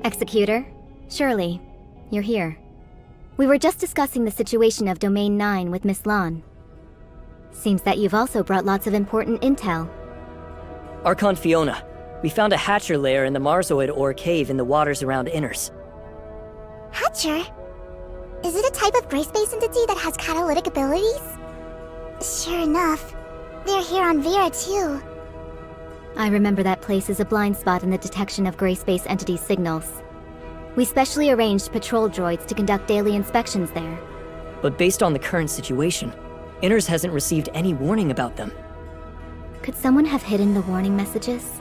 Executor, Shirley, you're here. We were just discussing the situation of Domain 9 with Miss Lan. Seems that you've also brought lots of important intel. Archon Fiona, we found a Hatcher lair in the Marsoid ore cave in the waters around Inners. Hatcher? Is it a type of Grayspace entity that has catalytic abilities? Sure enough. They're here on Vera too. I remember that place is a blind spot in the detection of Grayspace entity signals. We specially arranged patrol droids to conduct daily inspections there. But based on the current situation, Inners hasn't received any warning about them. Could someone have hidden the warning messages?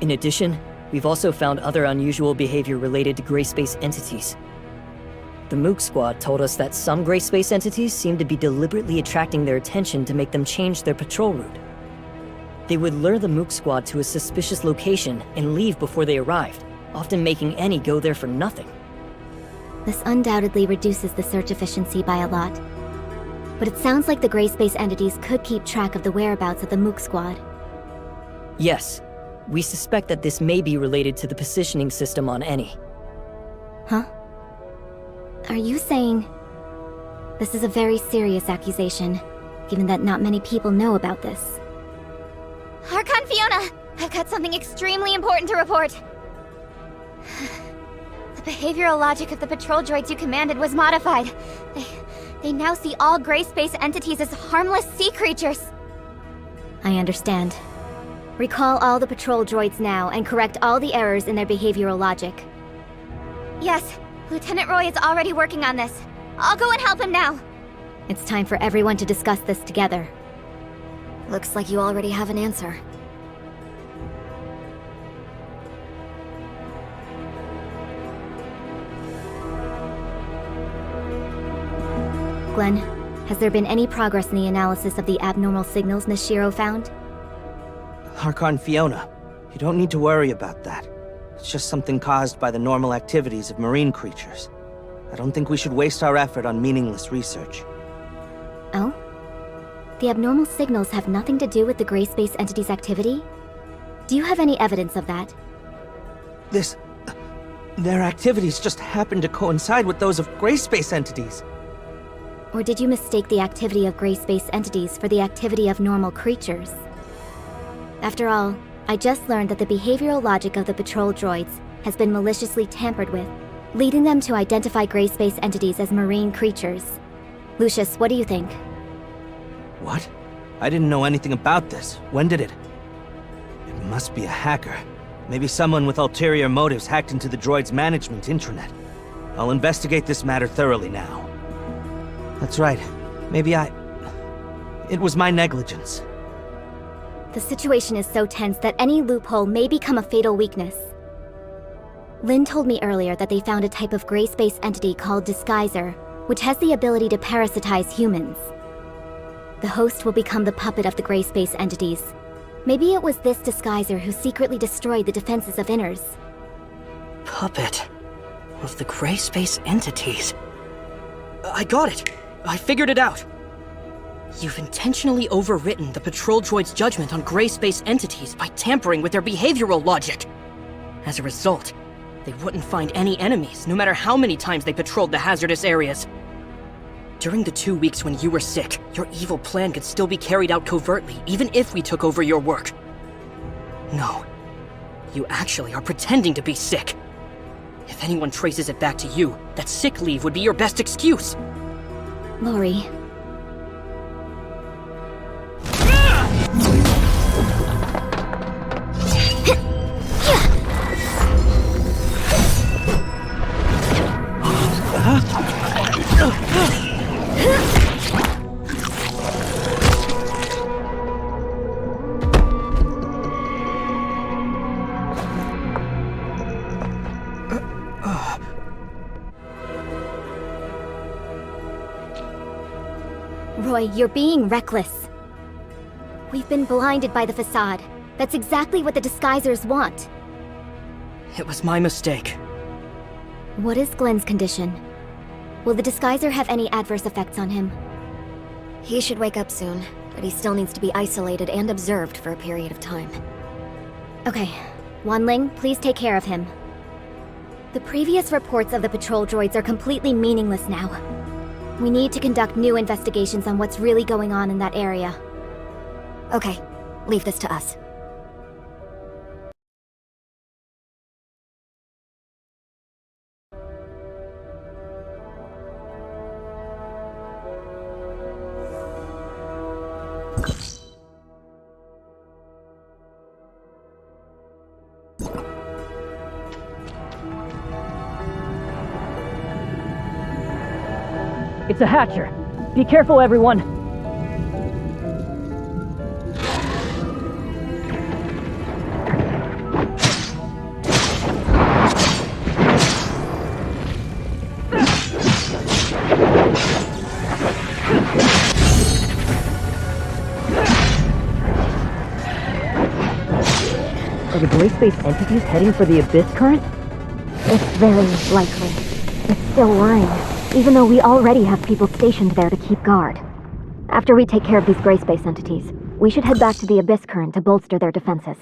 In addition, we've also found other unusual behavior related to Grayspace entities. The Mook Squad told us that some Grayspace entities seem to be deliberately attracting their attention to make them change their patrol route. They would lure the Mook Squad to a suspicious location and leave before they arrived, often making any go there for nothing. This undoubtedly reduces the search efficiency by a lot. But it sounds like the Grayspace entities could keep track of the whereabouts of the Mook Squad. Yes, we suspect that this may be related to the positioning system on Any. Huh? Are you saying... This is a very serious accusation, given that not many people know about this. Archon Fiona! I've got something extremely important to report. The behavioral logic of the patrol droids you commanded was modified. They now see all Grayspace entities as harmless sea creatures. I understand. Recall all the patrol droids now and correct all the errors in their behavioral logic. Yes, Lieutenant Roy is already working on this. I'll go and help him now. It's time for everyone to discuss this together. Looks like you already have an answer. Glenn, has there been any progress in the analysis of the abnormal signals Nishiro found? Archon Fiona, you don't need to worry about that. It's just something caused by the normal activities of marine creatures. I don't think we should waste our effort on meaningless research. Oh? The abnormal signals have nothing to do with the Grayspace entity's activity? Do you have any evidence of that? Their activities just happen to coincide with those of Grayspace entities. Or did you mistake the activity of Grayspace entities for the activity of normal creatures? After all, I just learned that the behavioral logic of the patrol droids has been maliciously tampered with, leading them to identify Grayspace entities as marine creatures. Lucius, what do you think? What? I didn't know anything about this. When did it? It must be a hacker. Maybe someone with ulterior motives hacked into the droid's management intranet. I'll investigate this matter thoroughly now. That's right. It was my negligence. The situation is so tense that any loophole may become a fatal weakness. Lynn told me earlier that they found a type of Grayspace entity called Disguiser, which has the ability to parasitize humans. The host will become the puppet of the Grayspace entities. Maybe it was this Disguiser who secretly destroyed the defenses of Inners. Puppet of the Grayspace entities. I got it! I figured it out! You've intentionally overwritten the patrol droid's judgment on Grayspace entities by tampering with their behavioral logic. As a result, they wouldn't find any enemies, no matter how many times they patrolled the hazardous areas. During the 2 weeks when you were sick, your evil plan could still be carried out covertly, even if we took over your work. No. You actually are pretending to be sick. If anyone traces it back to you, that sick leave would be your best excuse. Lori. Roy, you're being reckless. We've been blinded by the facade. That's exactly what the Disguisers want. It was my mistake. What is Glenn's condition? Will the Disguiser have any adverse effects on him? He should wake up soon, but he still needs to be isolated and observed for a period of time. Okay. Wanling, please take care of him. The previous reports of the patrol droids are completely meaningless now. We need to conduct new investigations on what's really going on in that area. Okay, leave this to us. It's a hatcher. Be careful, everyone. Are the Grayspace entities heading for the Abyss current? It's very likely. It's still worrying, even though we already have people stationed there to keep guard. After we take care of these Grayspace entities, we should head back to the Abyss current to bolster their defenses.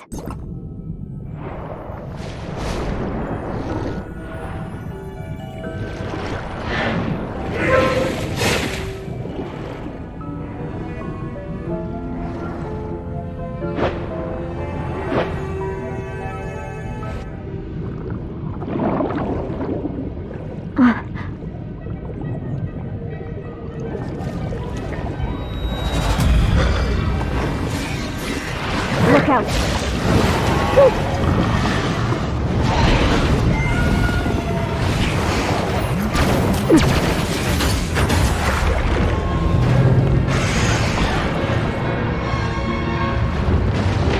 Look out!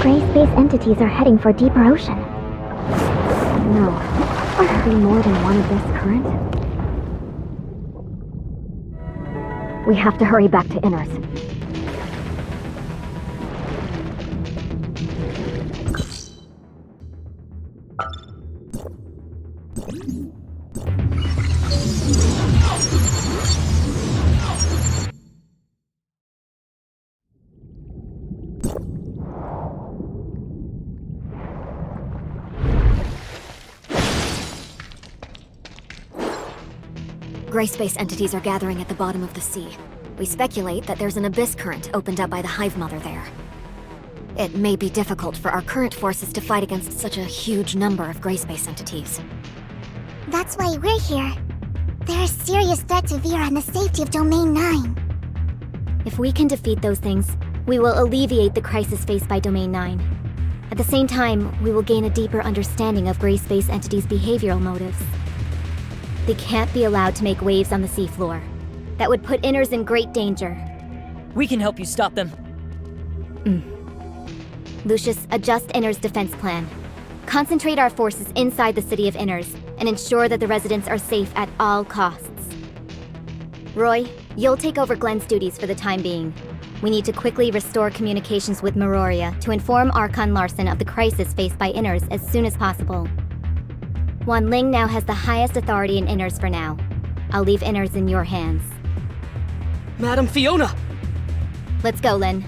Grayspace entities are heading for deeper ocean. No. Could there be more than one Abyss current? We have to hurry back to Inners. Grayspace entities are gathering at the bottom of the sea. We speculate that there's an abyss current opened up by the Hive Mother there. It may be difficult for our current forces to fight against such a huge number of Grayspace entities. That's why we're here. They're a serious threat to Vera and the safety of Domain 9. If we can defeat those things, we will alleviate the crisis faced by Domain 9. At the same time, we will gain a deeper understanding of Grayspace entities' behavioral motives. They can't be allowed to make waves on the seafloor. That would put Inners in great danger. We can help you stop them. Lucius, adjust Inners' defense plan. Concentrate our forces inside the city of Inners, and ensure that the residents are safe at all costs. Roy, you'll take over Glenn's duties for the time being. We need to quickly restore communications with Meroria to inform Archon Larson of the crisis faced by Inners as soon as possible. Wan Ling now has the highest authority in Inners for now. I'll leave Inners in your hands. Madam Fiona! Let's go, Lin.